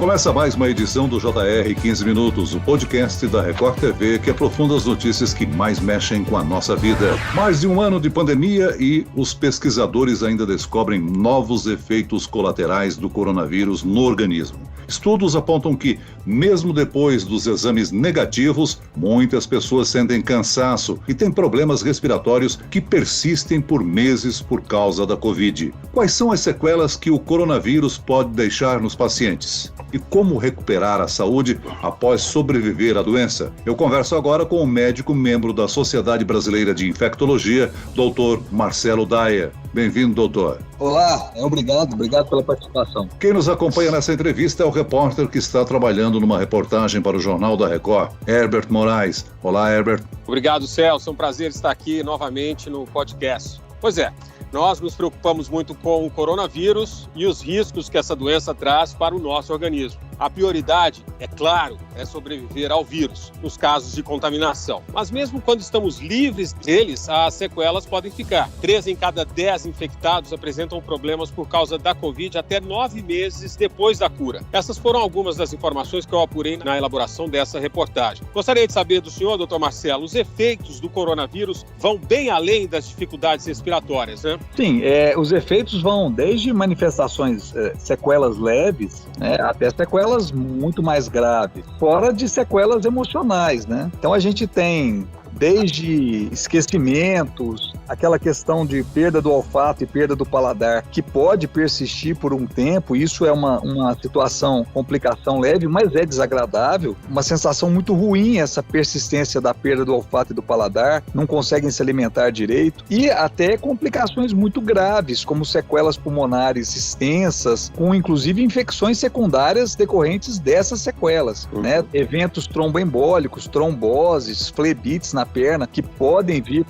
Começa mais uma edição do JR 15 Minutos, o podcast da Record TV que aprofunda as notícias que mais mexem com a nossa vida. Mais de um ano de pandemia e os pesquisadores ainda descobrem novos efeitos colaterais do coronavírus no organismo. Estudos apontam que, mesmo depois dos exames negativos, muitas pessoas sentem cansaço e têm problemas respiratórios que persistem por meses por causa da Covid. Quais são as sequelas que o coronavírus pode deixar nos pacientes? E como recuperar a saúde após sobreviver à doença? Eu converso agora com o médico membro da Sociedade Brasileira de Infectologia, Dr. Marcelo Dayer. Bem-vindo, doutor. Olá, obrigado pela participação. Quem nos acompanha nessa entrevista é o repórter que está trabalhando numa reportagem para o Jornal da Record, Herbert Moraes. Olá, Herbert. Obrigado, Celso. É um prazer estar aqui novamente no podcast. Pois é, nós nos preocupamos muito com o coronavírus e os riscos que essa doença traz para o nosso organismo. A prioridade, é claro, é sobreviver ao vírus, nos casos de contaminação. Mas mesmo quando estamos livres deles, as sequelas podem ficar. 3 em cada 10 infectados apresentam problemas por causa da Covid até 9 meses depois da cura. Essas foram algumas das informações que eu apurei na elaboração dessa reportagem. Gostaria de saber do senhor, doutor Marcelo, os efeitos do coronavírus vão bem além das dificuldades respiratórias, né? Sim, os efeitos vão desde manifestações, sequelas leves, né, até sequelas muito mais graves, fora de sequelas emocionais, né? Então a gente tem desde esquecimentos, aquela questão de perda do olfato e perda do paladar, que pode persistir por um tempo. Isso é uma situação, complicação leve, mas é desagradável, uma sensação muito ruim essa persistência da perda do olfato e do paladar, não conseguem se alimentar direito, e até complicações muito graves, como sequelas pulmonares extensas, com inclusive infecções secundárias decorrentes dessas sequelas, né? Eventos tromboembólicos, tromboses, flebites na perna, que podem vir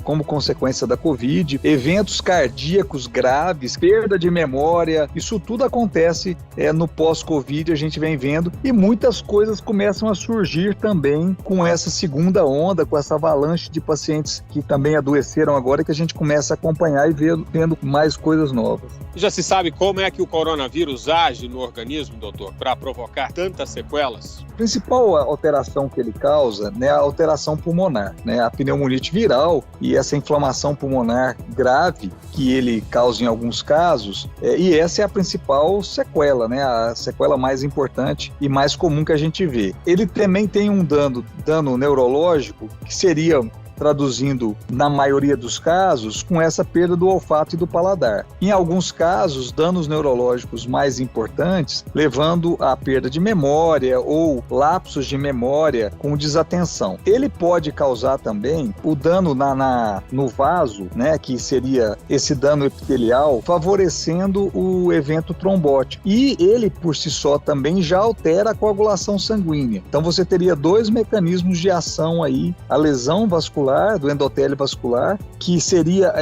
como consequência da Covid, eventos cardíacos graves, perda de memória, isso tudo acontece no pós-Covid, a gente vem vendo, e muitas coisas começam a surgir também com essa segunda onda, com essa avalanche de pacientes que também adoeceram agora, que a gente começa a acompanhar e vendo mais coisas novas. Já se sabe como é que o coronavírus age no organismo, doutor, para provocar tantas sequelas? A principal alteração que ele causa, né, é a alteração pulmonar, né, a pneumonite viral e essa inflamação pulmonar grave que ele causa em alguns casos, e essa é a principal sequela, né, a sequela mais importante e mais comum que a gente vê. Ele também tem um dano neurológico, que seria, traduzindo na maioria dos casos, com essa perda do olfato e do paladar. Em alguns casos, danos neurológicos mais importantes, levando à perda de memória ou lapsos de memória com desatenção. Ele pode causar também o dano no vaso, né, que seria esse dano epitelial, favorecendo o evento trombótico. E ele, por si só, também já altera a coagulação sanguínea. Então você teria 2 mecanismos de ação aí, a lesão vascular, do endotélio vascular, que seria,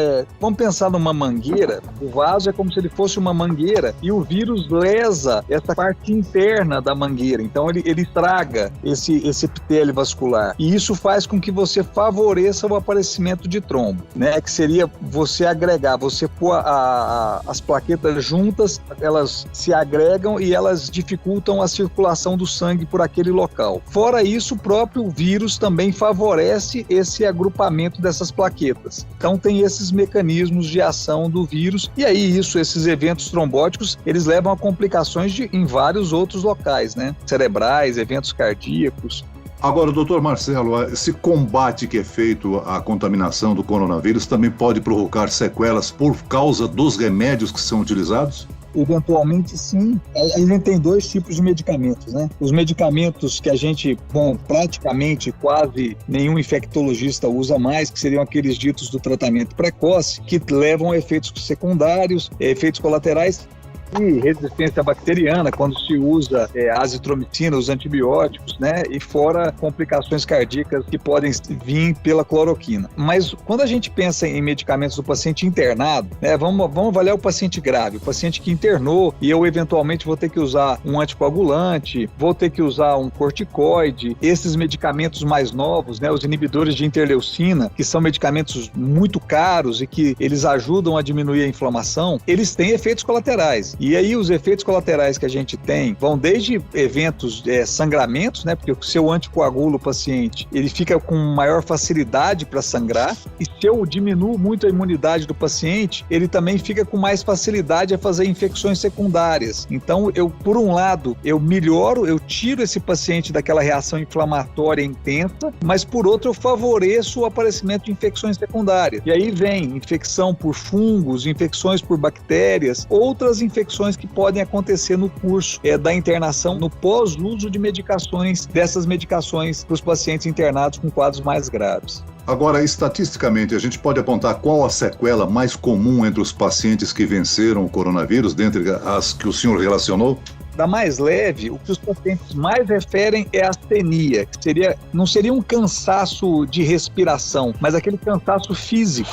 vamos pensar numa mangueira, o vaso é como se ele fosse uma mangueira e o vírus lesa essa parte interna da mangueira, então ele estraga esse epitélio vascular, e isso faz com que você favoreça o aparecimento de trombo, né, que seria você agregar, você pôr as plaquetas juntas, elas se agregam e elas dificultam a circulação do sangue por aquele local. Fora isso, o próprio vírus também favorece esse agrupamento dessas plaquetas. Então tem esses mecanismos de ação do vírus, e aí esses eventos trombóticos, eles levam a complicações em vários outros locais, né? Cerebrais, eventos cardíacos. Agora, doutor Marcelo, esse combate que é feito à contaminação do coronavírus também pode provocar sequelas por causa dos remédios que são utilizados? Eventualmente, sim. A gente tem 2 tipos de medicamentos, né? Os medicamentos que a gente, praticamente quase nenhum infectologista usa mais, que seriam aqueles ditos do tratamento precoce, que levam a efeitos secundários, efeitos colaterais, e resistência bacteriana, quando se usa azitromicina, os antibióticos, né? E fora complicações cardíacas que podem vir pela cloroquina. Mas quando a gente pensa em medicamentos do paciente internado, né? Vamos avaliar o paciente grave, o paciente que internou, e eu eventualmente vou ter que usar um anticoagulante, vou ter que usar um corticoide. Esses medicamentos mais novos, né? Os inibidores de interleucina, que são medicamentos muito caros e que eles ajudam a diminuir a inflamação, eles têm efeitos colaterais. E aí os efeitos colaterais que a gente tem vão desde eventos, sangramentos, né? Porque se eu anticoagulo o paciente, ele fica com maior facilidade para sangrar. E se eu diminuo muito a imunidade do paciente, ele também fica com mais facilidade a fazer infecções secundárias. Então, por um lado, eu melhoro, eu tiro esse paciente daquela reação inflamatória intensa, mas por outro, eu favoreço o aparecimento de infecções secundárias. E aí vem infecção por fungos, infecções por bactérias, outras infecções que podem acontecer no curso da internação, no pós-uso de medicações, dessas medicações para os pacientes internados com quadros mais graves. Agora, estatisticamente, a gente pode apontar qual a sequela mais comum entre os pacientes que venceram o coronavírus, dentre as que o senhor relacionou? Da mais leve, o que os pacientes mais referem é a astenia, que não seria um cansaço de respiração, mas aquele cansaço físico.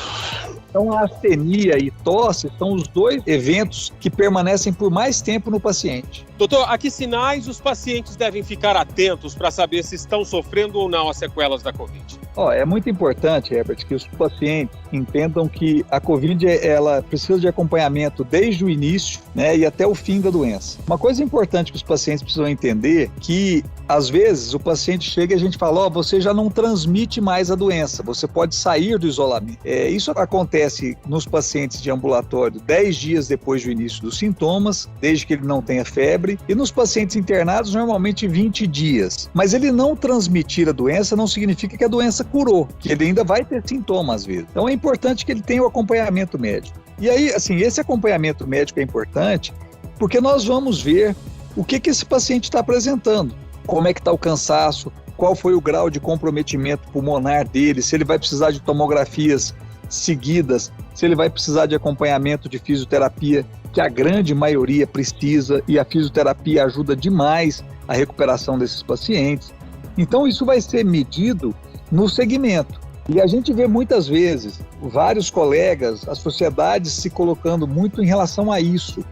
Então, a astenia e tosse são os dois eventos que permanecem por mais tempo no paciente. Doutor, a que sinais os pacientes devem ficar atentos para saber se estão sofrendo ou não as sequelas da Covid? É muito importante, Herbert, que os pacientes entendam que a Covid ela precisa de acompanhamento desde o início, né, e até o fim da doença. Uma coisa importante que os pacientes precisam entender que, às vezes, o paciente chega e a gente fala, você já não transmite mais a doença, você pode sair do isolamento. Isso acontece nos pacientes de ambulatório 10 dias depois do início dos sintomas, desde que ele não tenha febre, e nos pacientes internados, normalmente 20 dias. Mas ele não transmitir a doença não significa que a doença curou, que ele ainda vai ter sintomas às vezes. Então é importante que ele tenha o acompanhamento médico. E aí, assim, esse acompanhamento médico é importante porque nós vamos ver o que esse paciente está apresentando, como é que está o cansaço, qual foi o grau de comprometimento pulmonar dele, se ele vai precisar de tomografias seguidas, se ele vai precisar de acompanhamento de fisioterapia, que a grande maioria precisa, e a fisioterapia ajuda demais a recuperação desses pacientes. Então isso vai ser medido no segmento. E a gente vê muitas vezes vários colegas, as sociedades se colocando muito em relação a isso.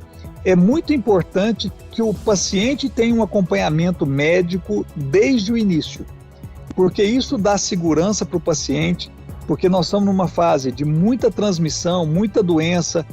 É muito importante que o paciente tenha um acompanhamento médico desde o início, porque isso dá segurança para o paciente, porque nós estamos numa fase de muita transmissão, muita doença,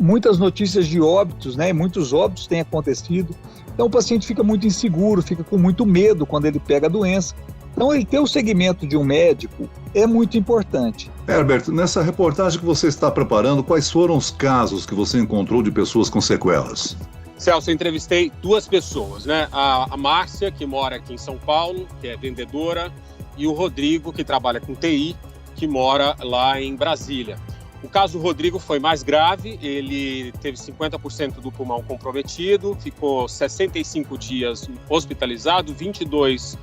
muitas notícias de óbitos, né? Muitos óbitos têm acontecido. Então o paciente fica muito inseguro, fica com muito medo quando ele pega a doença. Então, ele ter o segmento de um médico é muito importante. Herbert, nessa reportagem que você está preparando, quais foram os casos que você encontrou de pessoas com sequelas? Celso, eu entrevistei 2 pessoas, né? A Márcia, que mora aqui em São Paulo, que é vendedora, e o Rodrigo, que trabalha com TI, que mora lá em Brasília. O caso do Rodrigo foi mais grave, ele teve 50% do pulmão comprometido, ficou 65 dias hospitalizado, 22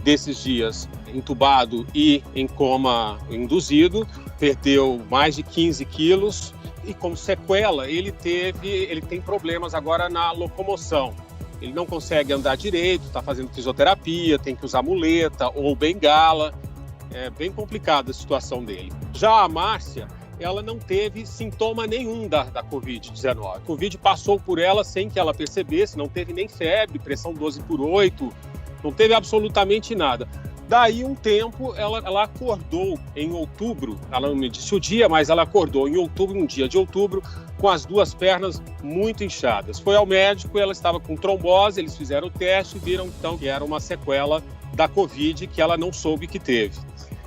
desses dias entubado e em coma induzido, perdeu mais de 15 quilos e como sequela ele tem problemas agora na locomoção. Ele não consegue andar direito, está fazendo fisioterapia, tem que usar muleta ou bengala. É bem complicada a situação dele. Já a Márcia, ela não teve sintoma nenhum da Covid-19. A Covid passou por ela sem que ela percebesse, não teve nem febre, pressão 12/8, não teve absolutamente nada. Daí um tempo, ela acordou em outubro, ela não me disse o dia, mas ela acordou em outubro, um dia de outubro, com as 2 pernas muito inchadas. Foi ao médico, ela estava com trombose, eles fizeram o teste e viram então que era uma sequela da Covid que ela não soube que teve.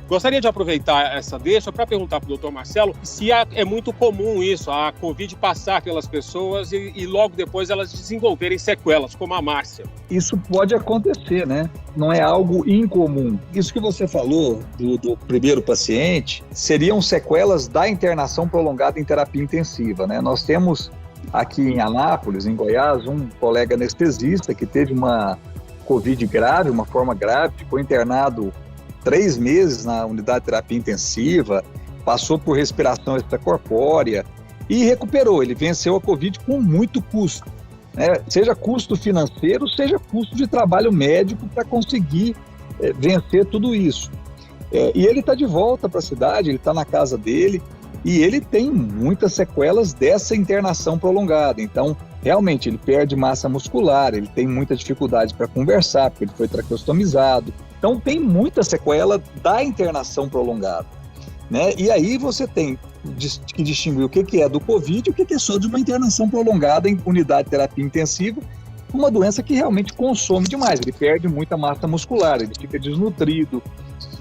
Gostaria de aproveitar essa deixa para perguntar para o Dr. Marcelo se é muito comum isso, a Covid passar pelas pessoas e logo depois elas desenvolverem sequelas, como a Márcia. Isso pode acontecer, né? Não é algo incomum. Isso que você falou do primeiro paciente seriam sequelas da internação prolongada em terapia intensiva, né? Nós temos aqui em Anápolis, em Goiás, um colega anestesista que teve uma Covid grave, uma forma grave, ficou internado 3 meses na unidade de terapia intensiva, passou por respiração extracorpórea e recuperou. Ele venceu a Covid com muito custo, né? Seja custo financeiro, seja custo de trabalho médico para conseguir vencer tudo isso. E ele está de volta para a cidade, ele está na casa dele e ele tem muitas sequelas dessa internação prolongada. Então, realmente, ele perde massa muscular, ele tem muita dificuldade para conversar, porque ele foi traqueostomizado. Então, tem muita sequela da internação prolongada, né? E aí você tem que distinguir o que é do Covid e o que é só de uma internação prolongada em unidade de terapia intensiva, uma doença que realmente consome demais, ele perde muita massa muscular, ele fica desnutrido,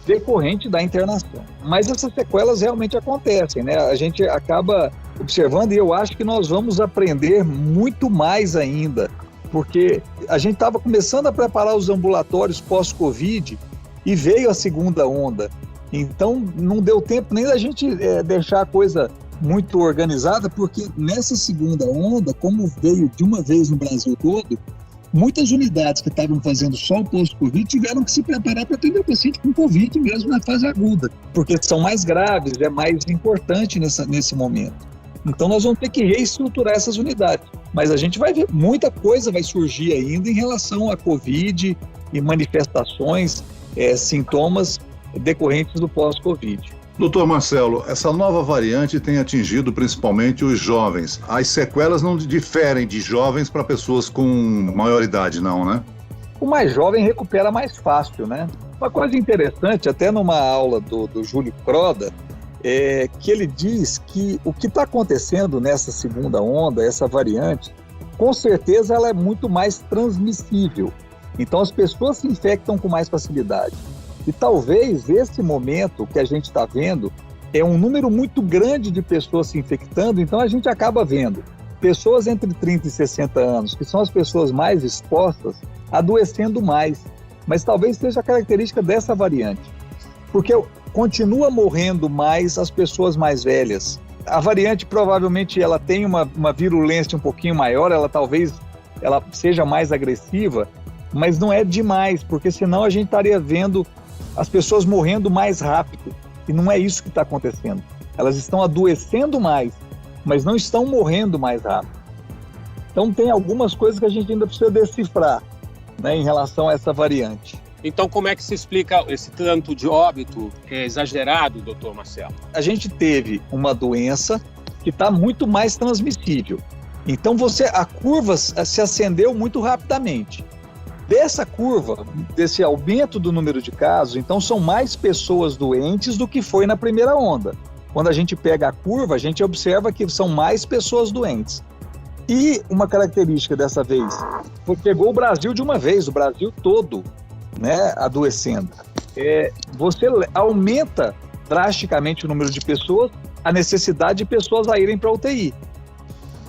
decorrente da internação. Mas essas sequelas realmente acontecem, né? A gente acaba observando e eu acho que nós vamos aprender muito mais ainda, porque a gente estava começando a preparar os ambulatórios pós-Covid e veio a segunda onda. Então, não deu tempo nem da gente deixar a coisa muito organizada, porque nessa segunda onda, como veio de uma vez no Brasil todo, muitas unidades que estavam fazendo só o pós-Covid tiveram que se preparar para atender o paciente com Covid mesmo na fase aguda, porque são mais graves, é mais importante nesse momento. Então, nós vamos ter que reestruturar essas unidades. Mas a gente vai ver, muita coisa vai surgir ainda em relação à Covid e manifestações, sintomas decorrentes do pós-Covid. Doutor Marcelo, essa nova variante tem atingido principalmente os jovens. As sequelas não diferem de jovens para pessoas com maior idade, não, né? O mais jovem recupera mais fácil, né? Uma coisa interessante, até numa aula do Júlio Croda, é que ele diz que o que está acontecendo nessa segunda onda, essa variante, com certeza ela é muito mais transmissível. Então as pessoas se infectam com mais facilidade. E talvez esse momento que a gente está vendo é um número muito grande de pessoas se infectando, então a gente acaba vendo pessoas entre 30 e 60 anos, que são as pessoas mais expostas, adoecendo mais. Mas talvez seja a característica dessa variante, porque continua morrendo mais as pessoas mais velhas. A variante provavelmente ela tem uma virulência um pouquinho maior, ela seja mais agressiva, mas não é demais, porque senão a gente estaria vendo as pessoas morrendo mais rápido, e não é isso que está acontecendo. Elas estão adoecendo mais, mas não estão morrendo mais rápido. Então tem algumas coisas que a gente ainda precisa decifrar, né, em relação a essa variante. Então como é que se explica esse tanto de óbito exagerado, doutor Marcelo? A gente teve uma doença que está muito mais transmissível. Então a curva se acendeu muito rapidamente. Dessa curva, desse aumento do número de casos, então são mais pessoas doentes do que foi na primeira onda. Quando a gente pega a curva, a gente observa que são mais pessoas doentes. E uma característica dessa vez, pegou o Brasil de uma vez, o Brasil todo, né, adoecendo. Você aumenta drasticamente o número de pessoas, a necessidade de pessoas a irem para a UTI.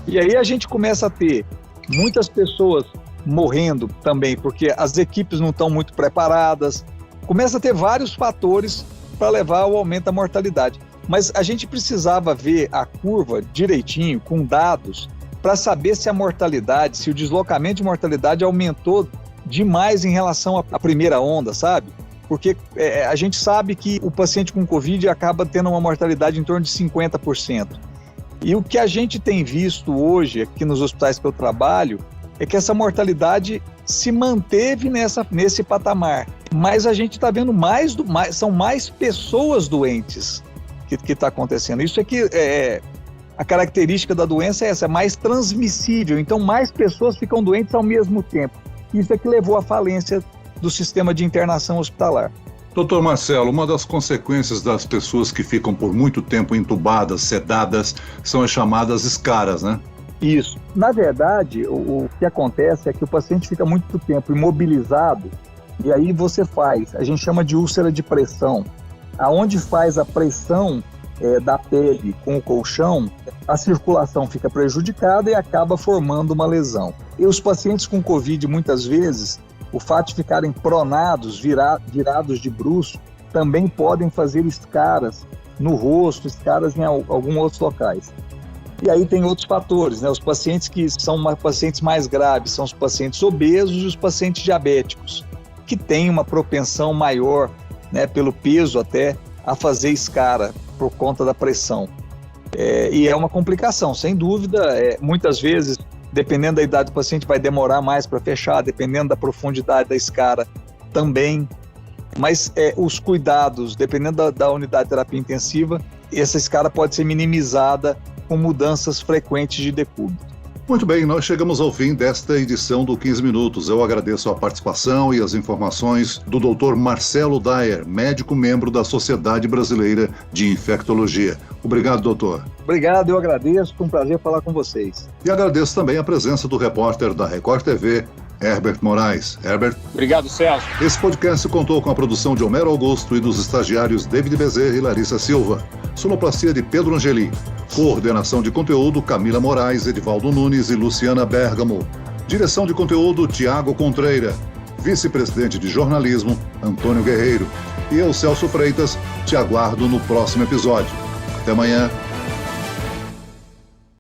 E aí a gente começa a ter muitas pessoas morrendo também, porque as equipes não estão muito preparadas. Começa a ter vários fatores para levar ao aumento da mortalidade. Mas a gente precisava ver a curva direitinho, com dados, para saber se a mortalidade, se o deslocamento de mortalidade aumentou demais em relação à primeira onda, sabe? Porque a gente sabe que o paciente com Covid acaba tendo uma mortalidade em torno de 50%. E o que a gente tem visto hoje aqui nos hospitais que eu trabalho é que essa mortalidade se manteve nesse patamar. Mas a gente está vendo são mais pessoas doentes que está acontecendo. Isso é que a característica da doença é essa, é mais transmissível. Então mais pessoas ficam doentes ao mesmo tempo. Isso é que levou à falência do sistema de internação hospitalar. Doutor Marcelo, uma das consequências das pessoas que ficam por muito tempo entubadas, sedadas, são as chamadas escaras, né? Isso. Na verdade, o que acontece é que o paciente fica muito tempo imobilizado e aí a gente chama de úlcera de pressão. Aonde faz a pressão da pele com o colchão, a circulação fica prejudicada e acaba formando uma lesão. E os pacientes com Covid, muitas vezes, o fato de ficarem pronados, virados de bruços, também podem fazer escaras no rosto, escaras em alguns outros locais. E aí tem outros fatores, né? Os pacientes que são pacientes mais graves são os pacientes obesos e os pacientes diabéticos, que têm uma propensão maior, né, pelo peso até, a fazer escara por conta da pressão. E é uma complicação, sem dúvida. Muitas vezes, dependendo da idade do paciente, vai demorar mais para fechar, dependendo da profundidade da escara também. Mas os cuidados, dependendo da unidade de terapia intensiva, essa escara pode ser minimizada com mudanças frequentes de decúbito. Muito bem, nós chegamos ao fim desta edição do 15 Minutos. Eu agradeço a participação e as informações do Dr. Marcelo Dayer, médico membro da Sociedade Brasileira de Infectologia. Obrigado, doutor. Obrigado, eu agradeço. Foi um prazer falar com vocês. E agradeço também a presença do repórter da Record TV, Herbert Moraes. Herbert. Obrigado, Celso. Esse podcast contou com a produção de Homero Augusto e dos estagiários David Bezerra e Larissa Silva. Sonoplastia de Pedro Angeli. Coordenação de conteúdo Camila Moraes, Edivaldo Nunes e Luciana Bergamo. Direção de conteúdo Tiago Contreira. Vice-presidente de jornalismo Antônio Guerreiro. E eu, Celso Freitas, te aguardo no próximo episódio. Até amanhã.